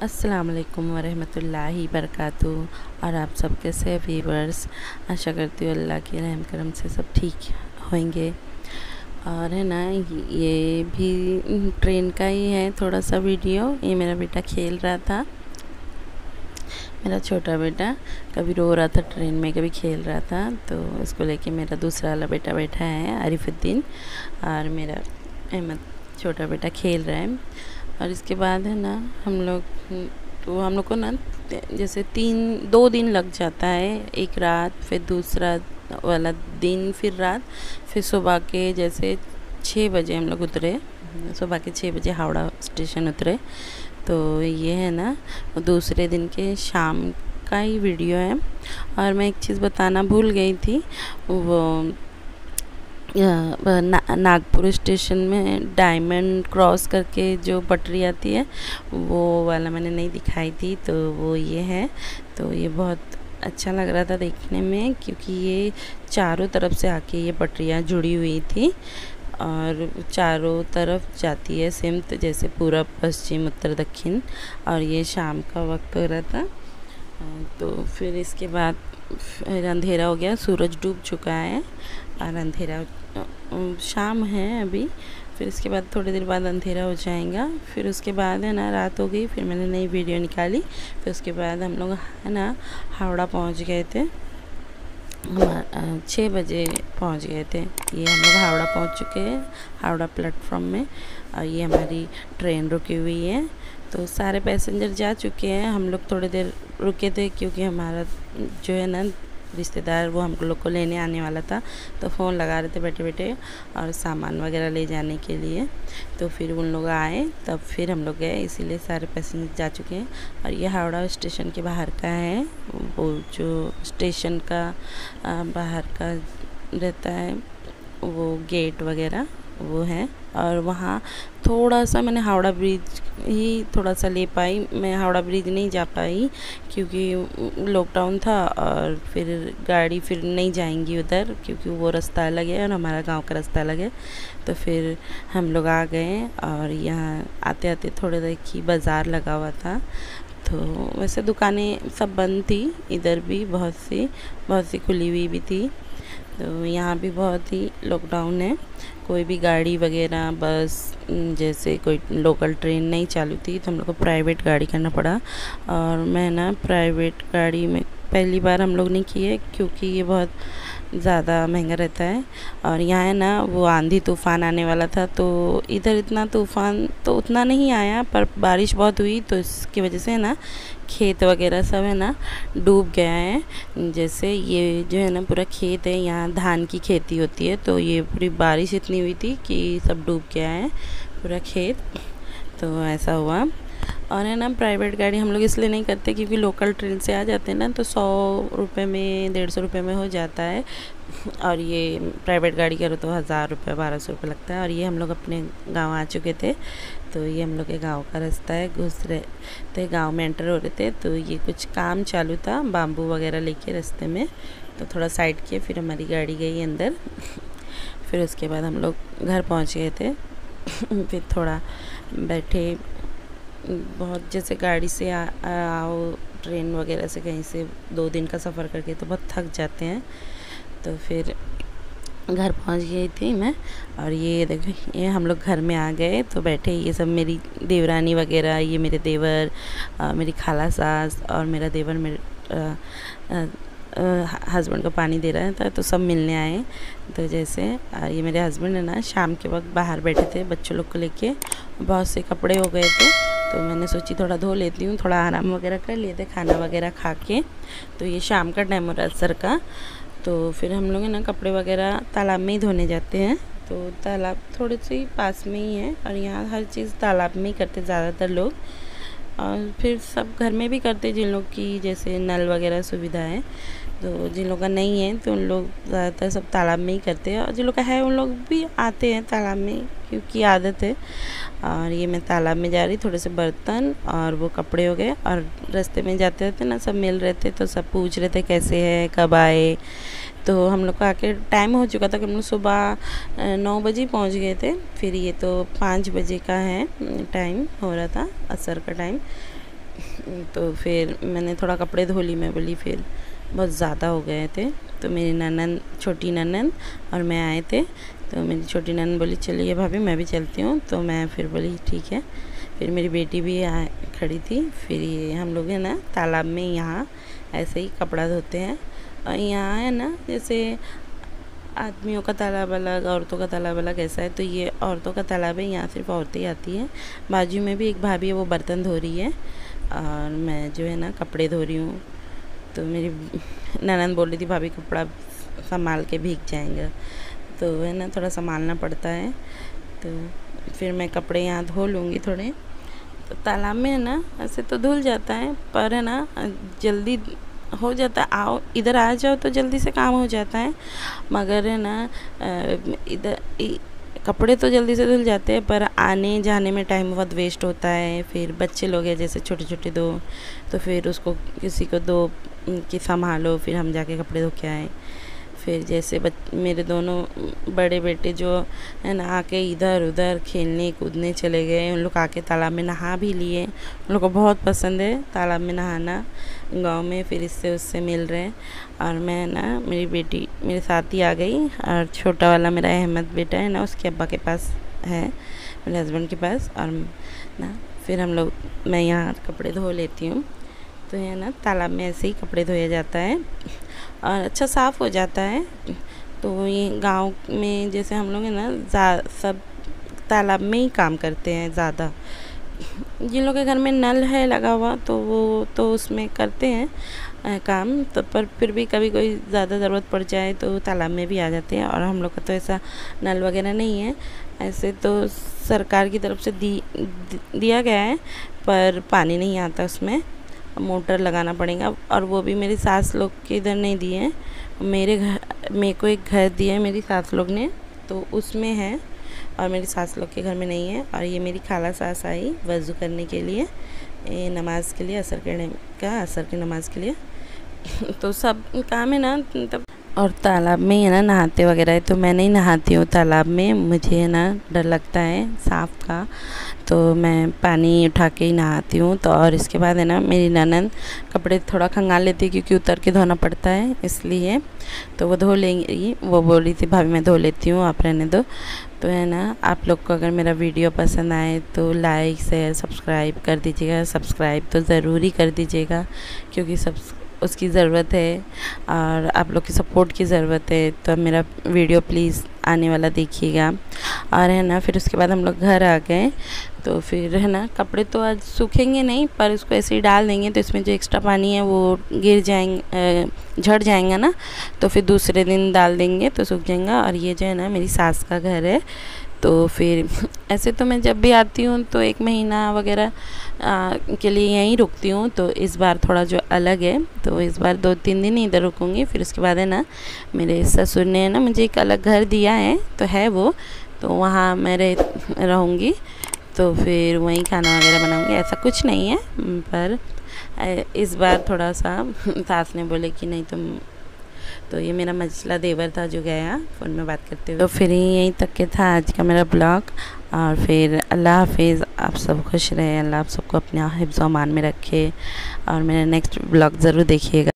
अस्सलाम वालेकुम वरहमतुल्लाहि बरकातुहू। और आप सब कैसे हैं व्यूअर्स। आशा करती हूँ अल्लाह के रहम करम से सब ठीक होंगे। और है ना, ये भी ट्रेन का ही है थोड़ा सा वीडियो। ये मेरा बेटा खेल रहा था, मेरा छोटा बेटा कभी रो रहा था ट्रेन में, कभी खेल रहा था। तो इसको लेके मेरा दूसरा वाला बेटा बैठा है आरिफुद्दीन, और मेरा अहमद छोटा बेटा खेल रहा है। और इसके बाद है ना हम लोग को ना जैसे 2 दिन लग जाता है, एक रात, फिर दूसरा वाला दिन, फिर रात, फिर सुबह के जैसे 6 बजे हम लोग उतरे, सुबह के 6 बजे हावड़ा स्टेशन उतरे। तो ये है ना दूसरे दिन के शाम का ही वीडियो है। और मैं एक चीज़ बताना भूल गई थी, वो नागपुर स्टेशन में डायमंड क्रॉस करके जो पटरी आती है वो वाला मैंने नहीं दिखाई थी, तो वो ये है। तो ये बहुत अच्छा लग रहा था देखने में, क्योंकि ये चारों तरफ से आके ये पटरियाँ जुड़ी हुई थी और चारों तरफ जाती है सिमत, जैसे पूरब पश्चिम उत्तर दक्षिण। और ये शाम का वक्त हो रहा था। तो फिर इसके बाद फिर अंधेरा हो गया, सूरज डूब चुका है और अंधेरा शाम है अभी। फिर इसके बाद थोड़ी देर बाद अंधेरा हो जाएगा। फिर उसके बाद है ना रात हो गई, फिर मैंने नई वीडियो निकाली। फिर उसके बाद हम लोग है ना हावड़ा पहुंच गए थे, 6 बजे पहुंच गए थे। ये हम लोग हावड़ा पहुंच चुके हैं, हावड़ा प्लेटफॉर्म में। और ये हमारी ट्रेन रुकी हुई है। तो सारे पैसेंजर जा चुके हैं, हम लोग थोड़ी देर रुके थे क्योंकि हमारा जो है ना रिश्तेदार वो हम लोग को लेने आने वाला था। तो फ़ोन लगा रहे थे बैठे बैठे, और सामान वगैरह ले जाने के लिए। तो फिर उन लोग आए, तब फिर हम लोग गए, इसीलिए सारे पैसेंजर जा चुके हैं। और ये हावड़ा स्टेशन के बाहर का है, वो जो स्टेशन का बाहर का रहता है वो गेट वगैरह वो है। और वहाँ थोड़ा सा मैंने हावड़ा ब्रिज ही थोड़ा सा ले पाई, मैं हावड़ा ब्रिज नहीं जा पाई क्योंकि लॉकडाउन था। और फिर गाड़ी फिर नहीं जाएंगी उधर, क्योंकि वो रास्ता अलग है और हमारा गांव का रास्ता अलग है। तो फिर हम लोग आ गए, और यहाँ आते आते थोड़े देर की बाज़ार लगा हुआ था। तो वैसे दुकानें सब बंद थी, इधर भी बहुत सी खुली हुई भी थी। तो यहाँ भी बहुत ही लॉकडाउन है, कोई भी गाड़ी वगैरह बस जैसे कोई लोकल ट्रेन नहीं चालू थी। तो हम लोग को प्राइवेट गाड़ी करना पड़ा। और मैं ना प्राइवेट गाड़ी में पहली बार हम लोग ने की है, क्योंकि ये बहुत ज़्यादा महंगा रहता है। और यहाँ है ना वो आंधी तूफ़ान आने वाला था, तो इधर इतना तूफ़ान तो उतना नहीं आया, पर बारिश बहुत हुई, तो इसकी वजह से ना खेत वगैरह सब है ना डूब गया है। जैसे ये जो है ना पूरा खेत है, यहाँ धान की खेती होती है, तो ये पूरी बारिश इतनी हुई थी कि सब डूब गया है पूरा खेत। तो ऐसा हुआ। और है ना प्राइवेट गाड़ी हम लोग इसलिए नहीं करते क्योंकि लोकल ट्रेन से आ जाते हैं ना, तो 100 रुपये में 150 रुपये में हो जाता है। और ये प्राइवेट गाड़ी करो तो 1000 रुपये 1200 रुपये लगता है। और ये हम लोग अपने गांव आ चुके थे, तो ये हम लोग के गांव का रास्ता है, घुस रहे थे, गांव में एंटर हो रहे थे। तो ये कुछ काम चालू था बाम्बू वगैरह लेके रास्ते में, तो थोड़ा साइड किए, फिर हमारी गाड़ी गई अंदर। फिर उसके बाद हम लोग घर पहुँच गए थे। फिर थोड़ा बैठे, बहुत जैसे गाड़ी से आओ ट्रेन वगैरह से कहीं से 2 दिन का सफ़र करके तो बहुत थक जाते हैं। तो फिर घर पहुंच गई थी मैं। और ये देखो ये हम लोग घर में आ गए, तो बैठे, ये सब मेरी देवरानी वगैरह, ये मेरे देवर, मेरी खाला सास और मेरा देवर मेरे हस्बैंड को पानी दे रहा था, तो सब मिलने आए। तो जैसे ये मेरे हस्बैंड है ना शाम के वक्त बाहर बैठे थे बच्चों लोग को लेके, बहुत से कपड़े हो गए थे, तो मैंने सोची थोड़ा धो लेती हूँ, थोड़ा आराम वगैरह कर लिए थे खाना वगैरह खा के। तो ये शाम का टाइम हो रहा है असर का। तो फिर हम लोग है ना कपड़े वगैरह तालाब में ही धोने जाते हैं। तो तालाब थोड़ी सी पास में ही है, और यहाँ हर चीज़ तालाब में ही करते ज़्यादातर लोग। और फिर सब घर में भी करते जिन लोग की जैसे नल वगैरह सुविधा है। तो जिन लोगों का नहीं है तो उन लोग ज़्यादातर सब तालाब में ही करते हैं, और जिन लोग का है उन लोग भी आते हैं तालाब में, क्योंकि आदत है। और ये मैं तालाब में जा रही, थोड़े से बर्तन और वो कपड़े हो गए। और रास्ते में जाते रहते ना सब मिल रहे थे, तो सब पूछ रहे थे कैसे है, कब आए। तो हम लोग का आके टाइम हो चुका था कि हम लोग सुबह 9 बजे पहुँच गए थे। फिर ये तो 5 बजे का है टाइम हो रहा था असर का टाइम। तो फिर मैंने थोड़ा कपड़े धो ली। मैं बोली फिर बहुत ज़्यादा हो गए थे, तो मेरी ननद, छोटी ननद और मैं आए थे। तो मेरी छोटी ननद बोली चलिए भाभी मैं भी चलती हूँ, तो मैं फिर बोली ठीक है। फिर मेरी बेटी भी खड़ी थी। फिर ये हम लोग है ना तालाब में यहाँ ऐसे ही कपड़ा धोते हैं। और यहाँ है ना जैसे आदमियों का तालाब अलग, औरतों का तालाब अलग ऐसा है। तो ये औरतों का तालाब है, यहाँ सिर्फ औरतें ही आती हैं। बाजू में भी एक भाभी है, वो बर्तन धो रही है और मैं जो है ना कपड़े धो रही हूँ। तो मेरी ननद बोल रही थी भाभी कपड़ा संभाल के भीग जाएंगे, तो है ना थोड़ा संभालना पड़ता है। तो फिर मैं कपड़े यहाँ धो लूँगी थोड़े। तो तालाब में है ना ऐसे तो धुल जाता है, पर है ना जल्दी हो जाता है। आओ इधर आ जाओ तो जल्दी से काम हो जाता है, मगर है ना इधर कपड़े तो जल्दी से धुल जाते हैं, पर आने जाने में टाइम बहुत वेस्ट होता है। फिर बच्चे लोग हैं जैसे छोटे छोटे दो, तो फिर उसको किसी को दो कि संभालो, फिर हम जाके कपड़े धो के आए। फिर जैसे मेरे दोनों बड़े बेटे जो है ना आके इधर उधर खेलने कूदने चले गए। उन लोग आके तालाब में नहा भी लिए। उन लोग को बहुत पसंद है तालाब में नहाना गांव में। फिर इससे उससे मिल रहे हैं। और मैं ना मेरी बेटी मेरे साथ ही आ गई, और छोटा वाला मेरा अहमद बेटा है ना उसके अब्बा के पास है, मेरे हस्बैंड के पास। और ना फिर हम लोग मैं यहाँ कपड़े धो लेती हूँ। तो है ना तालाब में ऐसे ही कपड़े धोया जाता है और अच्छा साफ़ हो जाता है। तो ये गांव में जैसे हम लोग है ना सब तालाब में ही काम करते हैं ज़्यादा। जिन लोगों के घर में नल है लगा हुआ तो वो तो उसमें करते हैं काम, तो पर फिर भी कभी कोई ज़्यादा ज़रूरत पड़ जाए तो तालाब में भी आ जाते हैं। और हम लोग का तो ऐसा नल वगैरह नहीं है, ऐसे तो सरकार की तरफ से दिया गया है, पर पानी नहीं आता उसमें, मोटर लगाना पड़ेगा। और वो भी मेरी सास लोग के इधर नहीं दिए हैं, मेरे को एक घर दिया है मेरी सास लोग ने, तो उसमें है, और मेरी सास लोग के घर में नहीं है। और ये मेरी खाला सास आई वज़ू करने के लिए, नमाज के लिए, असर की नमाज़ के लिए। तो सब काम है ना तब। और तालाब में है ना नहाते वगैरह है, तो मैं नहीं नहाती हूँ तालाब में, मुझे है ना डर लगता है सांप का, तो मैं पानी उठा के ही नहाती हूँ। तो और इसके बाद है ना मेरी ननद कपड़े थोड़ा खंगाल लेती है, क्योंकि उतर के धोना पड़ता है इसलिए, तो वो धो लेंगी। वो बोल रही थी भाभी मैं धो लेती हूँ आप रहने दो। तो है ना आप लोग को अगर मेरा वीडियो पसंद आए तो लाइक शेयर सब्सक्राइब कर दीजिएगा। सब्सक्राइब तो ज़रूरी कर दीजिएगा, क्योंकि उसकी ज़रूरत है और आप लोग की सपोर्ट की ज़रूरत है। तो मेरा वीडियो प्लीज़ आने वाला देखिएगा। और है ना फिर उसके बाद हम लोग घर आ गए। तो फिर है ना कपड़े तो आज सूखेंगे नहीं, पर उसको ऐसे ही डाल देंगे, तो इसमें जो एक्स्ट्रा पानी है वो गिर जाएंगे, झड़ जाएंगा ना, तो फिर दूसरे दिन डाल देंगे तो सूख जाएगा। और ये जो है ना मेरी सास का घर है, तो फिर ऐसे तो मैं जब भी आती हूँ तो 1 महीना वगैरह के लिए यहीं रुकती हूँ। तो इस बार थोड़ा जो अलग है, तो इस बार 2-3 दिन ही इधर रुकूँगी। फिर उसके बाद है ना मेरे ससुर ने ना मुझे एक अलग घर दिया है, तो है वो, तो वहाँ मैं रहूँगी। तो फिर वहीं खाना वगैरह बनाऊँगी, ऐसा कुछ नहीं है। पर इस बार थोड़ा सा सास ने बोले कि नहीं तुम, तो ये मेरा मझला देवर था जो गया फ़ोन में बात करते हुए। तो फिर यहीं तक के था आज का मेरा ब्लॉग। और फिर अल्लाह हाफिज़, आप सब खुश रहे, अल्लाह आप सबको अपने हिफ्ज़-ओ-अमान में रखे। और मेरा नेक्स्ट ब्लॉग ज़रूर देखिएगा।